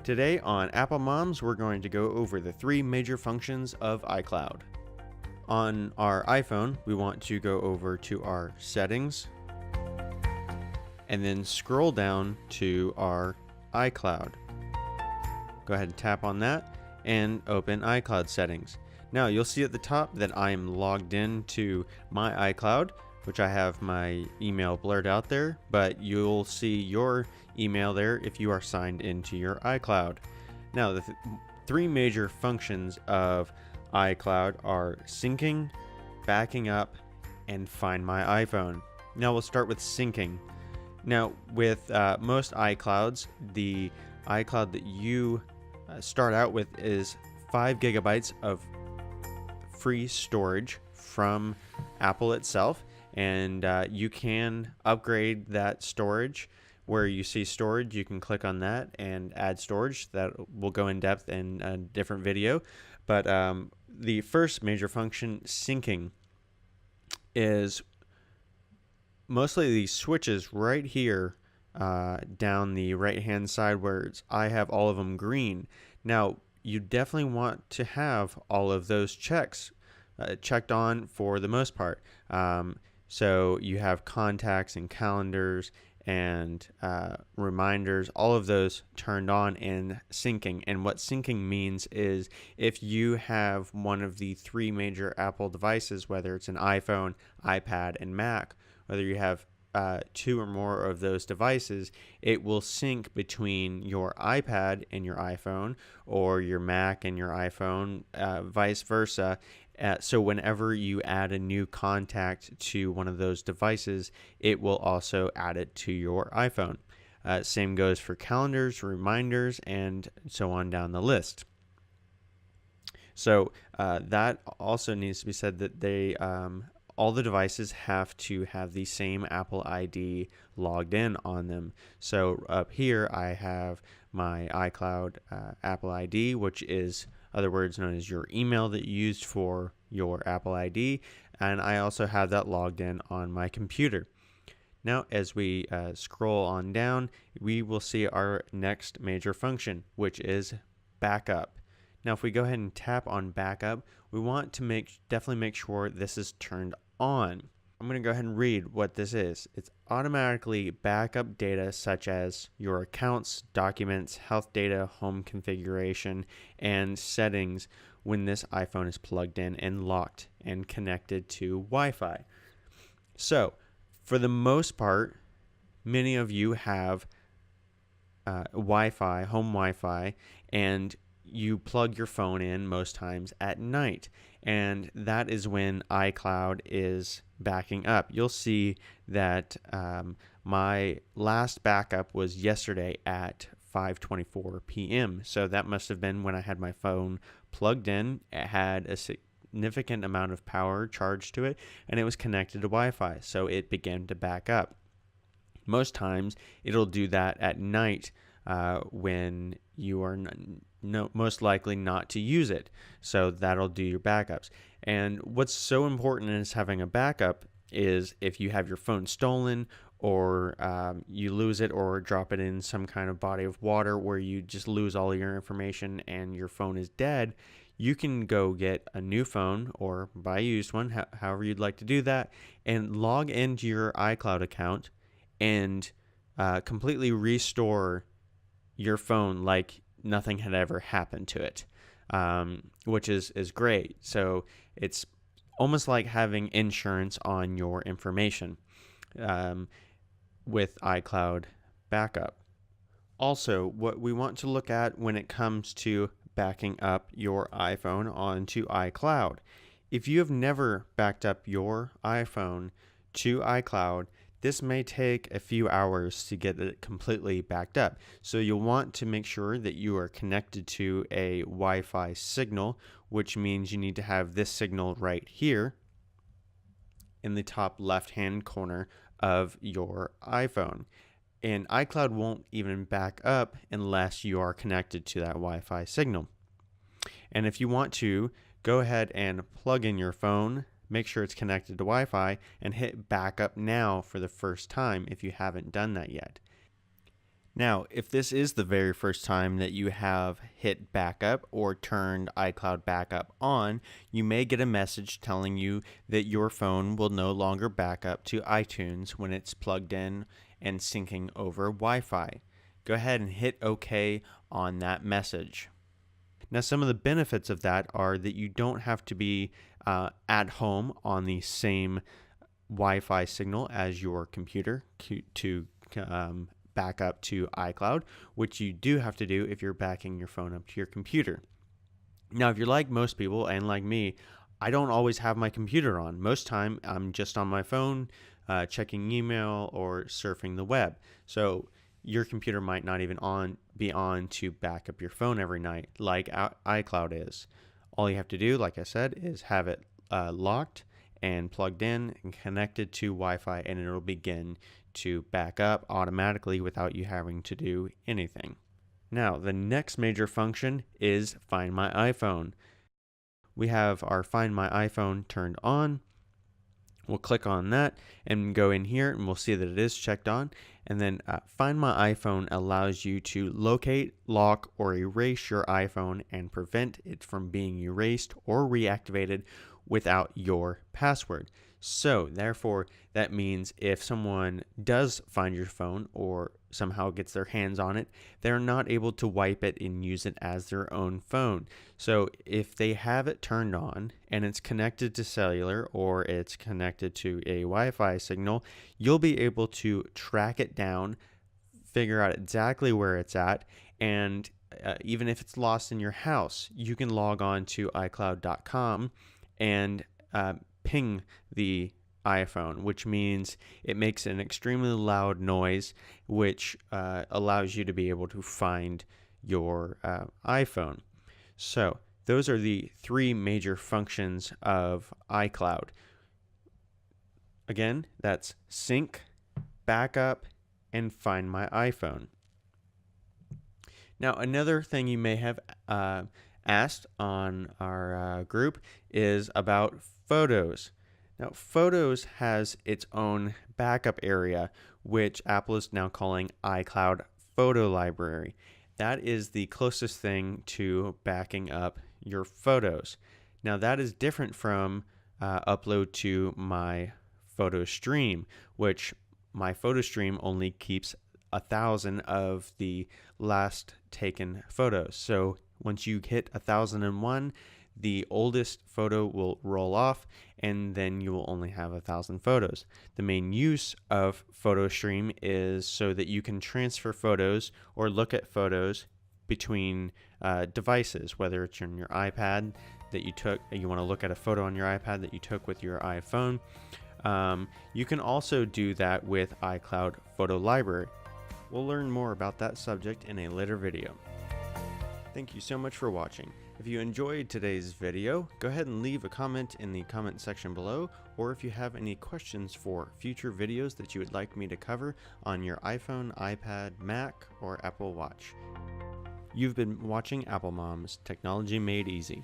Today on Apple Moms, we're going to go over the three major functions of iCloud. On our iPhone, we want to go over to our settings and then scroll down to our iCloud. Go ahead and tap on that and open iCloud settings. Now you'll see at the top that I'm logged in to my iCloud, which I have my email blurred out there, but you'll see your email there if you are signed into your iCloud. Now the three major functions of iCloud are syncing, backing up, and Find My iPhone. Now we'll start with syncing. Now with most iClouds, the iCloud that you start out with is 5 gigabytes of free storage from Apple itself, and you can upgrade that storage. Where you see storage, you can click on that and add storage. That will go in depth in a different video. But the first major function, syncing, is mostly the switches right here down the right hand side where I have all of them green. Now you definitely want to have all of those checks checked on for the most part. So you have contacts and calendars and reminders, all of those turned on and syncing. And what syncing means is if you have one of the three major Apple devices, whether it's an iPhone, iPad, and Mac, whether you have two or more of those devices, it will sync between your iPad and your iPhone, or your Mac and your iPhone, vice versa. So whenever you add a new contact to one of those devices, it will also add it to your iPhone. Same goes for calendars, reminders, and so on down the list. So that also needs to be said that they all the devices have to have the same Apple ID logged in on them. So up here I have my iCloud Apple ID, which is other words known as your email that you used for your Apple ID, and I also have that logged in on my computer. Now as we scroll on down, we will see our next major function, which is backup. Now if we go ahead and tap on backup, we want to definitely make sure this is turned on. I'm going to go ahead and read what this is. It's automatically backup data such as your accounts, documents, health data, home configuration, and settings when this iPhone is plugged in and locked and connected to Wi-Fi. So, for the most part, many of you have Wi-Fi, home Wi-Fi, and you plug your phone in most times at night, and that is when iCloud is backing up. You'll see that my last backup was yesterday at 5:24 p.m. So that must have been when I had my phone plugged in. It had a significant amount of power charged to it, and it was connected to Wi-Fi, so it began to back up. Most times it'll do that at night when you are most likely not to use it. So that'll do your backups. And what's so important is having a backup is if you have your phone stolen, or you lose it or drop it in some kind of body of water where you just lose all your information and your phone is dead, you can go get a new phone or buy a used one, however you'd like to do that, and log into your iCloud account and completely restore your phone like nothing had ever happened to it, which is great. So it's almost like having insurance on your information with iCloud backup. Also, what we want to look at when it comes to backing up your iPhone onto iCloud, if you have never backed up your iPhone to iCloud, this may take a few hours to get it completely backed up. So you'll want to make sure that you are connected to a Wi-Fi signal, which means you need to have this signal right here in the top left-hand corner of your iPhone. And iCloud won't even back up unless you are connected to that Wi-Fi signal. And if you want to, go ahead and plug in your phone, make sure it's connected to Wi-Fi, and hit backup now for the first time if you haven't done that yet. Now, if this is the very first time that you have hit backup or turned iCloud backup on, you may get a message telling you that your phone will no longer back up to iTunes when it's plugged in and syncing over Wi-Fi. Go ahead and hit OK on that message. Now, some of the benefits of that are that you don't have to be at home on the same Wi-Fi signal as your computer to back up to iCloud, which you do have to do if you're backing your phone up to your computer. Now, if you're like most people and like me, I don't always have my computer on. Most time, I'm just on my phone, checking email or surfing the web. So your computer might not even be on to back up your phone every night like iCloud is. All you have to do, like I said, is have it locked and plugged in and connected to Wi-Fi, and it'll begin to back up automatically without you having to do anything. Now, the next major function is Find My iPhone. We have our Find My iPhone turned on. We'll click on that and go in here, and we'll see that it is checked on. And then Find My iPhone allows you to locate, lock, or erase your iPhone and prevent it from being erased or reactivated without your password. So therefore, that means if someone does find your phone or somehow gets their hands on it, they're not able to wipe it and use it as their own phone. So if they have it turned on and it's connected to cellular or it's connected to a Wi-Fi signal, you'll be able to track it down, figure out exactly where it's at, and even if it's lost in your house, you can log on to iCloud.com and ping the iPhone, which means it makes an extremely loud noise, which allows you to be able to find your iPhone. So those are the three major functions of iCloud. Again, that's sync, backup, and Find My iPhone. Now, another thing you may have asked on our group is about Photos. Now, Photos has its own backup area, which Apple is now calling iCloud Photo Library. That is the closest thing to backing up your photos. Now, that is different from upload to My Photo Stream, which My Photo Stream only keeps 1,000 of the last taken photos. So once you hit 1,001, the oldest photo will roll off, and then you will only have 1,000 photos. The main use of PhotoStream is so that you can transfer photos or look at photos between devices, whether it's on your iPad that you took, you want to look at a photo on your iPad that you took with your iPhone. You can also do that with iCloud Photo Library. We'll learn more about that subject in a later video. Thank you so much for watching. If you enjoyed today's video, go ahead and leave a comment in the comment section below, or if you have any questions for future videos that you would like me to cover on your iPhone, iPad, Mac, or Apple Watch. You've been watching Apple Moms, Technology Made Easy.